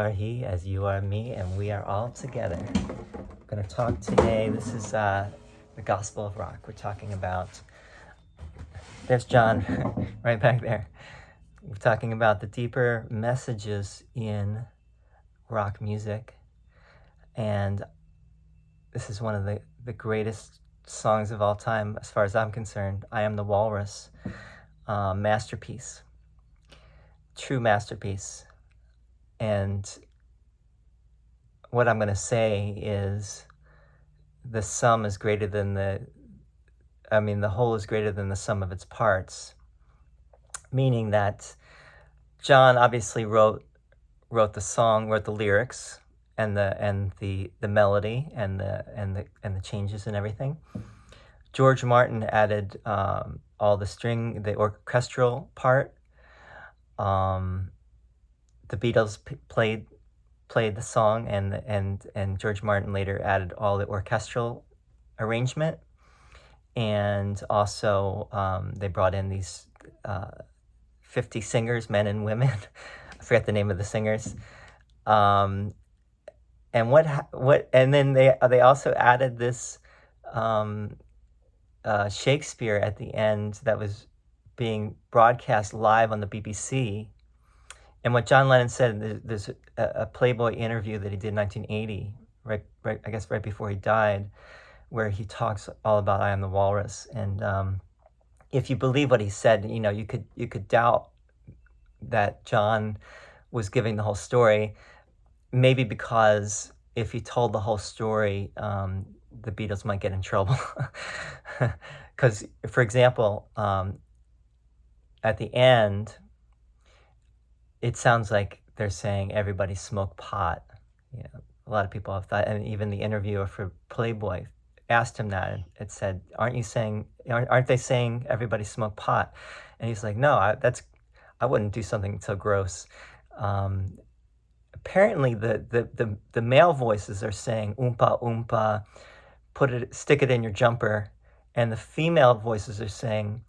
are he, as you are me, and we are all together. I'm going to talk today. This is the Gospel of Rock. We're talking about, there's John right back there. We're talking about the deeper messages in rock music. And this is one of the greatest songs of all time, as far as I'm concerned. I Am the Walrus. Masterpiece. True masterpiece. And what I'm going to say is the sum is greater than the whole is greater than the sum of its parts. Meaning that John obviously wrote the song, wrote the lyrics and the melody and the changes and everything. George Martin added all the string, the orchestral part. The Beatles played the song, and George Martin later added all the orchestral arrangement, and also they brought in these 50 singers, men and women. I forget the name of the singers. And then they also added this Shakespeare at the end that was being broadcast live on the BBC. And what John Lennon said, there's a Playboy interview that he did in 1980, right before he died, where he talks all about I Am the Walrus. And if you believe what he said, you could doubt that John was giving the whole story, maybe because if he told the whole story, the Beatles might get in trouble. Because, for example, at the end, it sounds like they're saying everybody smoke pot. A lot of people have thought, and even the interviewer for Playboy asked him that. And it said, "Aren't they saying everybody smoke pot?" And he's like, "No, I wouldn't do something so gross." Apparently, the male voices are saying "oompa oompa," stick it in your jumper, and the female voices are saying,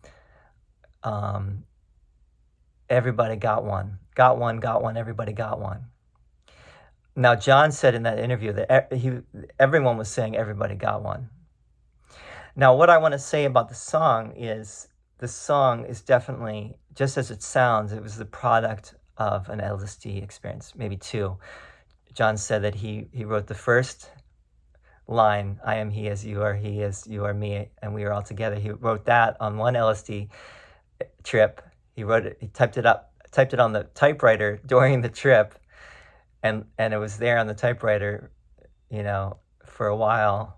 "Everybody got one, everybody got one." Now, John said in that interview that everyone was saying everybody got one. Now, what I want to say about the song is definitely, just as it sounds, it was the product of an LSD experience, maybe two. John said that he wrote the first line, "I am he as you are me, and we are all together." He wrote that on one LSD trip. He wrote it. He typed it on the typewriter during the trip, and it was there on the typewriter, for a while.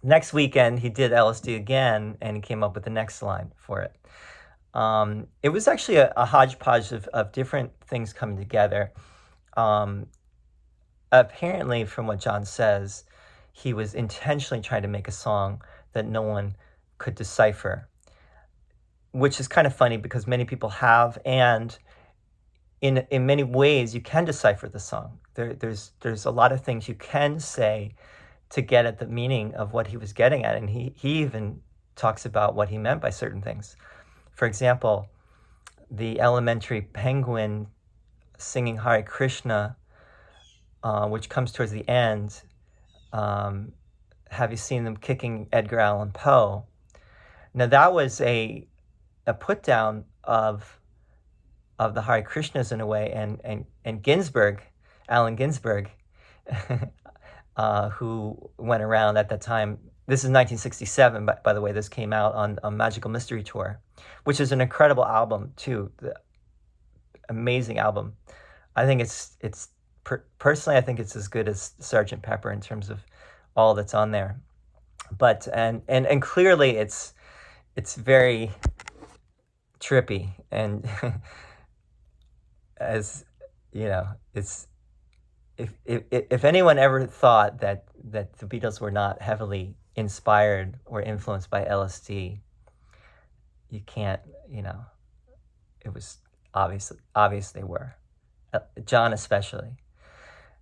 Next weekend, he did LSD again, and he came up with the next line for it. It was actually a hodgepodge of different things coming together. Apparently, from what John says, he was intentionally trying to make a song that no one could decipher, which is kind of funny because many people have, and in many ways you can decipher the song. There's a lot of things you can say to get at the meaning of what he was getting at, and he even talks about what he meant by certain things. For example, the elementary penguin singing Hare Krishna, which comes towards the end. Have you seen them kicking Edgar Allan Poe? Now that was a put down of the Hare Krishnas in a way, and Ginsberg, Allen Ginsberg, who went around at that time. This is 1967, by the way. This came out on a Magical Mystery Tour, which is an incredible album too. Amazing album. I think personally, I think it's as good as Sgt. Pepper in terms of all that's on there. But and clearly it's very trippy, and as it's if anyone ever thought that the Beatles were not heavily inspired or influenced by LSD, you can't. It was obvious they were. John especially.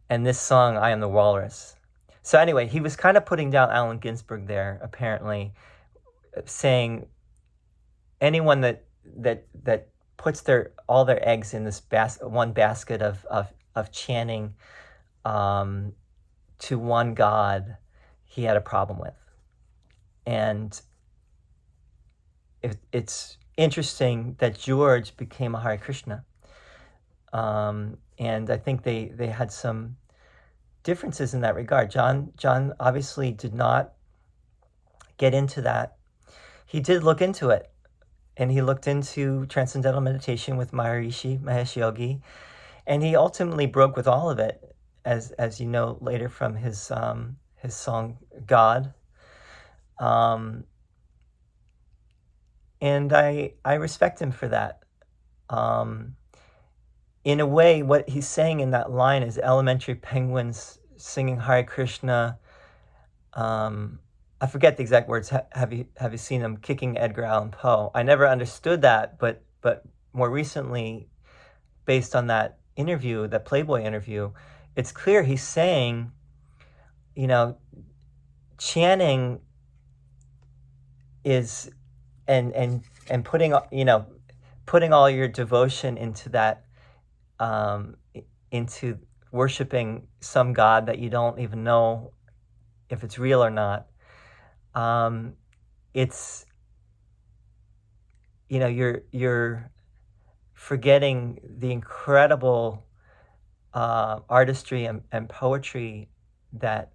And this song, I Am the Walrus. So anyway, he was kind of putting down Allen Ginsberg there, apparently, saying anyone that puts all their eggs in this one basket of of chanting to one God he had a problem with. And it's interesting that George became a Hare Krishna. And I think they had some differences in that regard. John obviously did not get into that. He did look into it, and he looked into transcendental meditation with Maharishi Mahesh Yogi, and he ultimately broke with all of it, as you know later from his song God. And I respect him for that. In a way, what he's saying in that line is elementary penguins singing Hare Krishna. I forget the exact words. Have you seen them kicking Edgar Allan Poe? I never understood that, but more recently, based on that interview, that Playboy interview, it's clear he's saying, chanting is and putting all your devotion into that, into worshiping some God that you don't even know if it's real or not. It's you're forgetting the incredible artistry and poetry that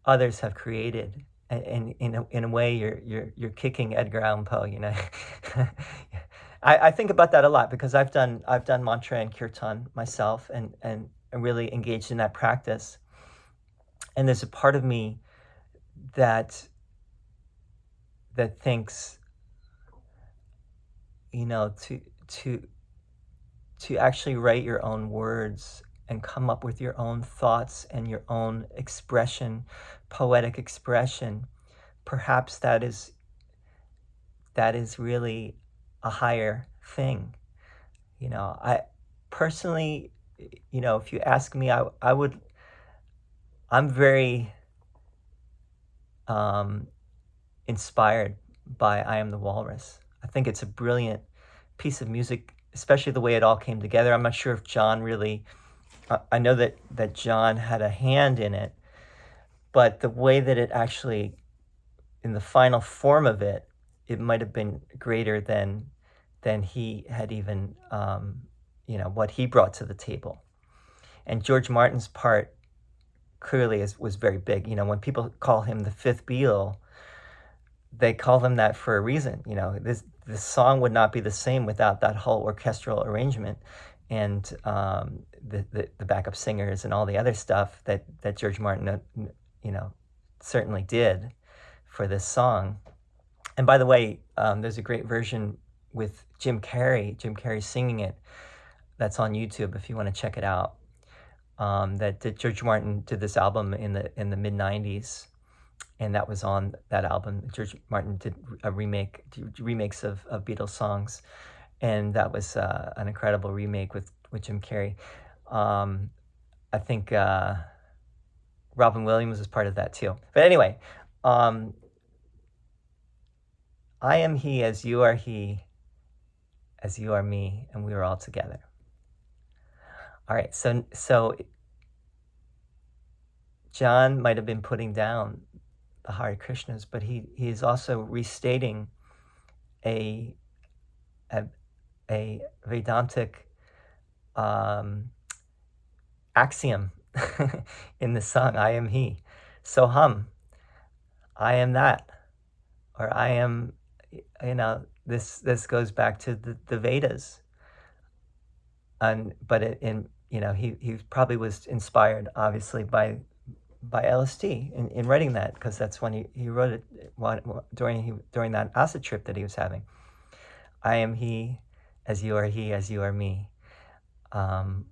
others have created, and in a way you're kicking Edgar Allan Poe. I think about that a lot because I've done mantra and kirtan myself, and really engaged in that practice. And there's a part of me that thinks, to actually write your own words and come up with your own thoughts and your own expression, poetic expression, perhaps that is really a higher thing. I personally, if you ask me, I'm very inspired by I Am the Walrus. I think it's a brilliant piece of music, especially the way it all came together. I'm not sure if John really, I know that John had a hand in it, but the way that it actually, in the final form of it, it might have been greater than he had even, what he brought to the table. And George Martin's part clearly was very big. When people call him the fifth Beatle, they call him that for a reason. This song would not be the same without that whole orchestral arrangement and the backup singers and all the other stuff that George Martin, certainly did for this song. And by the way, there's a great version with Jim Carrey singing it. That's on YouTube if you want to check it out. That George Martin did this album in the mid '90s. And that was on that album. George Martin did remakes of Beatles songs, and that was an incredible remake with Jim Carrey. I think Robin Williams was part of that too. But anyway, I am he as you are he, as you are me, and we are all together. All right, so John might have been putting down the Hare Krishnas, but he is also restating a Vedantic axiom in the song I Am He. Soham, I am that, or I am, this goes back to the Vedas. But he probably was inspired obviously by LSD in writing that, because that's when he wrote it during that acid trip that he was having. I am he, as you are me, and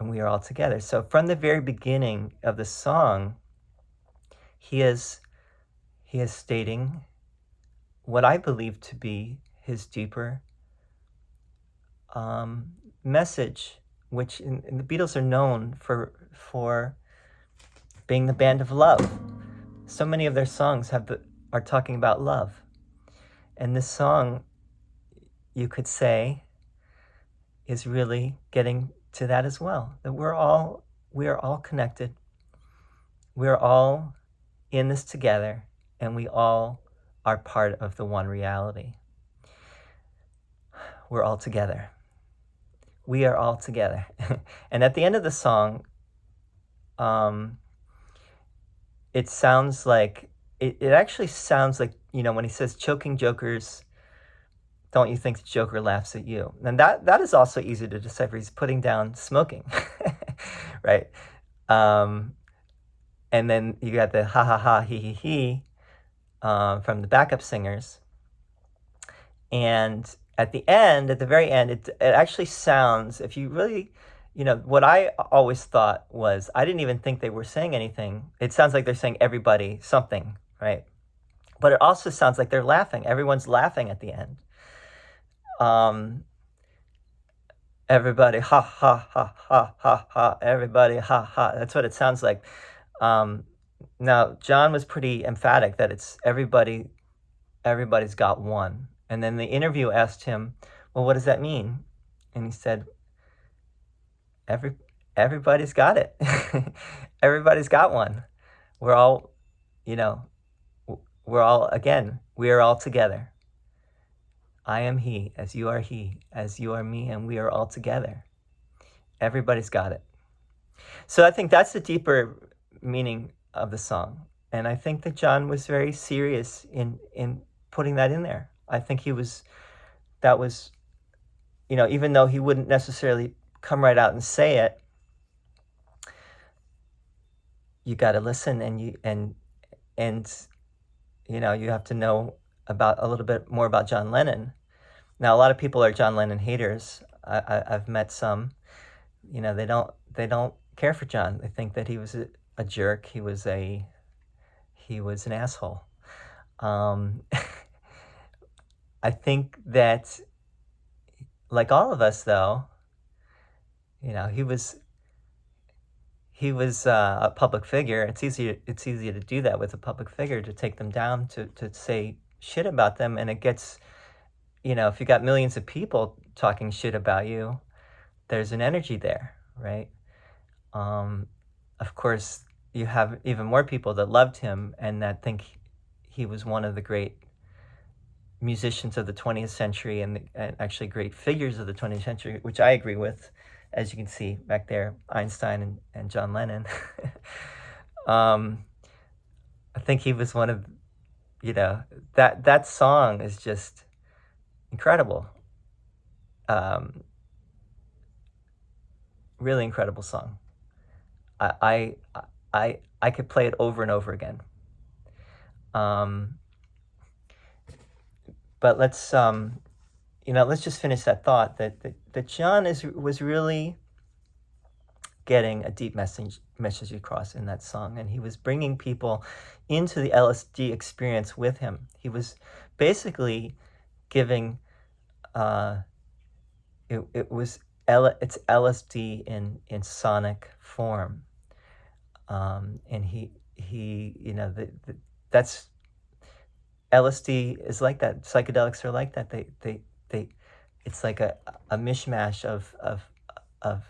we are all together. So from the very beginning of the song, he is stating what I believe to be his deeper message, which in the Beatles are known for being the band of love. So many of their songs are talking about love. And this song, you could say, is really getting to that as well, that we are all connected. We're all in this together, and we all are part of the one reality. We're all together. We are all together. And at the end of the song, it sounds like, it actually sounds like, when he says choking jokers, don't you think the Joker laughs at you? And that is also easy to decipher. He's putting down smoking, right? And then you got the ha ha ha he he he from the backup singers. And at the very end, it actually sounds, if you really, what I always thought was, I didn't even think they were saying anything. It sounds like they're saying everybody something, right? But it also sounds like they're laughing. Everyone's laughing at the end. Everybody ha ha ha ha ha ha, everybody ha ha. That's what it sounds like. Now John was pretty emphatic that it's everybody's got one. And then the interview asked him, well, what does that mean? And he said, everybody's got it. Everybody's got one. We're all, again, we are all together. I am he, as you are he, as you are me, and we are all together. Everybody's got it. So I think that's the deeper meaning of the song. And I think that John was very serious in putting that in there. I think that was, even though he wouldn't necessarily come right out and say it, you got to listen, and you have to know about a little bit more about John Lennon. Now, a lot of people are John Lennon haters. I've met some. They don't care for John. They think that he was a jerk. He was an asshole. I think that, like all of us, though, he was a public figure. It's easy to do that with a public figure, to take them down, to say shit about them, and it gets, if you got millions of people talking shit about you, there's an energy there, right? Of course, you have even more people that loved him and that think he was one of the great musicians of the 20th century and actually great figures of the 20th century, which I agree with, as you can see back there, Einstein and John Lennon. I think he was one of, that song is just incredible. Really incredible song. I could play it over and over again. But let's just finish that thought that John was really getting a deep message across in that song, and he was bringing people into the LSD experience with him. He was basically giving it's LSD in sonic form, and he that's LSD is like that. Psychedelics are like that. They it's like a mishmash of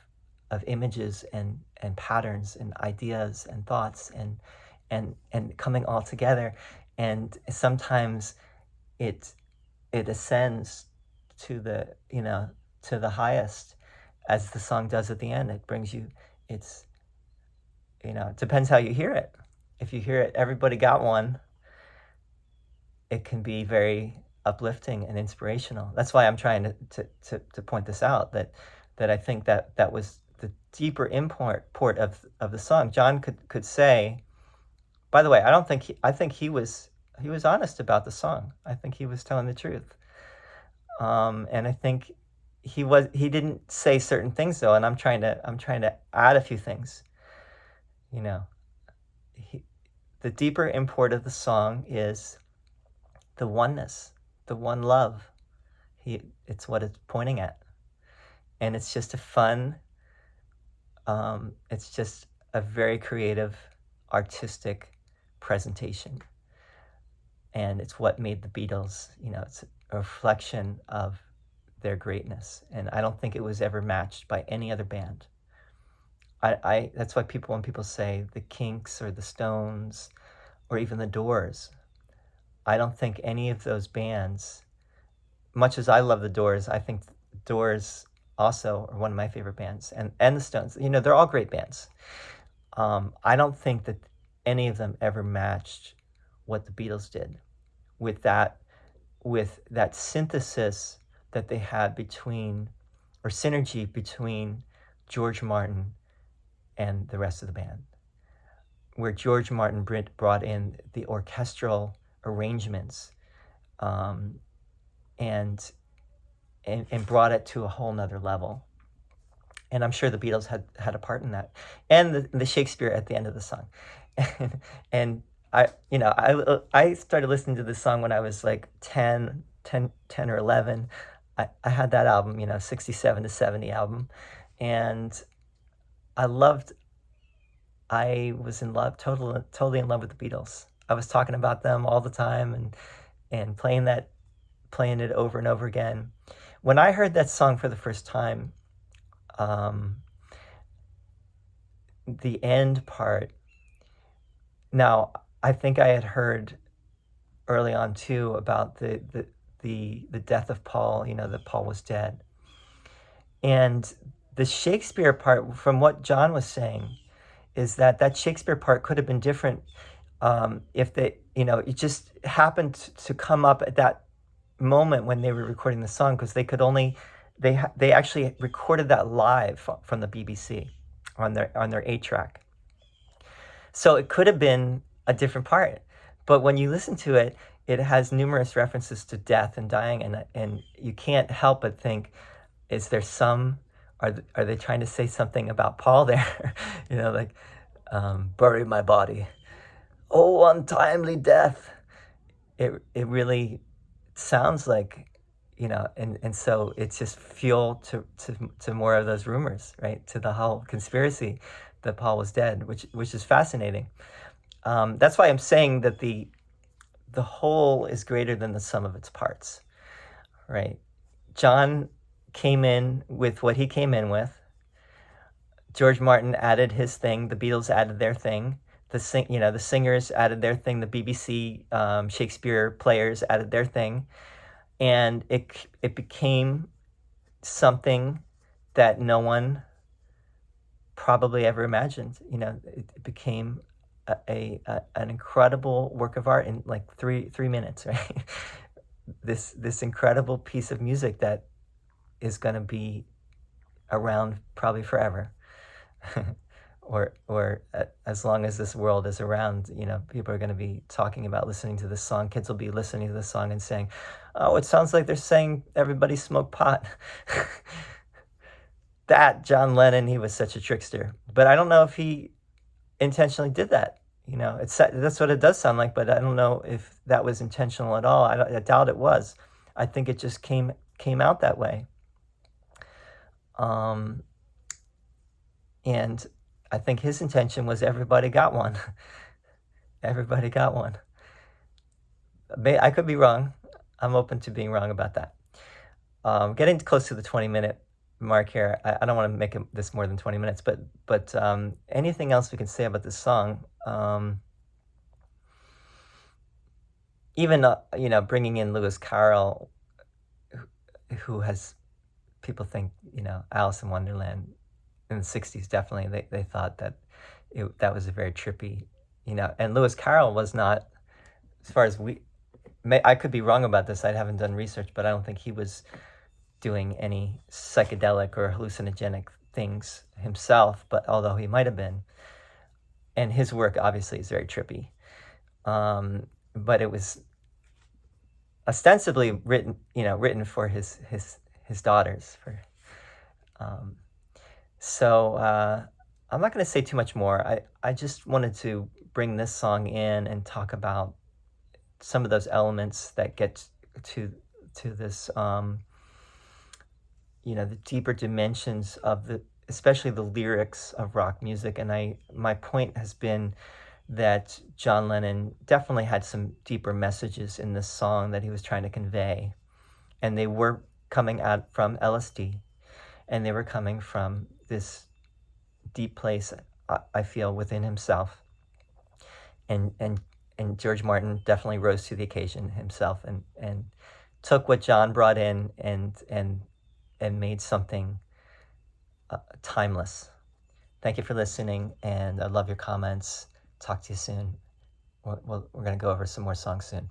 images and patterns and ideas and thoughts and coming all together, and sometimes it ascends to the to the highest, as the song does at the end. It brings you, it depends how you hear it. If you hear it, everybody got one, it can be very uplifting and inspirational. That's why I'm trying to point this out, that I think that was the deeper import of the song. John could say, by the way, I think he was honest about the song. I think he was telling the truth. And I think he didn't say certain things, though, and I'm trying to add a few things. The deeper import of the song is the oneness, the one love. It's what it's pointing at. And it's just a fun, it's just a very creative, artistic presentation. And it's what made the Beatles, it's a reflection of their greatness, and I don't think it was ever matched by any other band. That's why when people say the Kinks or the Stones or even the Doors, I don't think any of those bands, much as I love the Doors, I think Doors also are one of my favorite bands, and the Stones. They're all great bands. I don't think that any of them ever matched what the Beatles did with that synthesis that they had or synergy between George Martin and the rest of the band, where George Martin brought in the orchestral arrangements, and brought it to a whole nother level. And I'm sure the Beatles had a part in that, and the Shakespeare at the end of the song. And I started listening to this song when I was like 10 or 11. I had that album, 67 to 70 album, and I was in love, totally in love with the Beatles. I was talking about them all the time and playing it over and over again. When I heard that song for the first time, the end part, now I think I had heard early on too about the death of Paul, that Paul was dead. And the Shakespeare part, from what John was saying, is that Shakespeare part could have been different if it just happened to come up at that moment when they were recording the song, because they actually recorded that live from the BBC on their 8-track. So it could have been a different part, but when you listen to it, it has numerous references to death and dying, and you can't help but think, is there are they trying to say something about Paul there? Like, bury my body, oh untimely death. It really sounds like, and so it's just fuel to more of those rumors, right? To the whole conspiracy that Paul was dead, which is fascinating. That's why I'm saying that the whole is greater than the sum of its parts, right? John came in with what he came in with. George Martin added his thing. The Beatles added their thing. The singers added their thing. The BBC Shakespeare players added their thing, and it became something that no one probably ever imagined. It became an incredible work of art in like three minutes, right? This incredible piece of music that is going to be around probably forever. or as long as this world is around, people are going to be talking about listening to this song. Kids will be listening to this song and saying, oh, it sounds like they're saying everybody smoke pot. That John Lennon, he was such a trickster. But I don't know if he intentionally did that. That's what it does sound like, but I don't know if that was intentional at all. I doubt it was. I think it just came out that way. And I think his intention was everybody got one. Everybody got one. I could be wrong. I'm open to being wrong about that. Getting close to the 20-minute mark here. I don't want to make this more than 20 minutes, but anything else we can say about this song? Even bringing in Lewis Carroll, who has, people think, Alice in Wonderland in the 60s, definitely they thought that that was a very trippy, and Lewis Carroll was not, as far as I could be wrong about this, I haven't done research, but I don't think he was doing any psychedelic or hallucinogenic things himself, but although he might have been, and his work obviously is very trippy, but it was ostensibly written for his daughters. So I'm not going to say too much more. I just wanted to bring this song in and talk about some of those elements that get to this, the deeper dimensions of especially the lyrics of rock music. And my point has been that John Lennon definitely had some deeper messages in this song that he was trying to convey. And they were coming out from LSD, and they were coming from this deep place, I feel, within himself. And George Martin definitely rose to the occasion himself, and took what John brought in and made something timeless. Thank you for listening, and I love your comments. Talk to you soon. We're going to go over some more songs soon.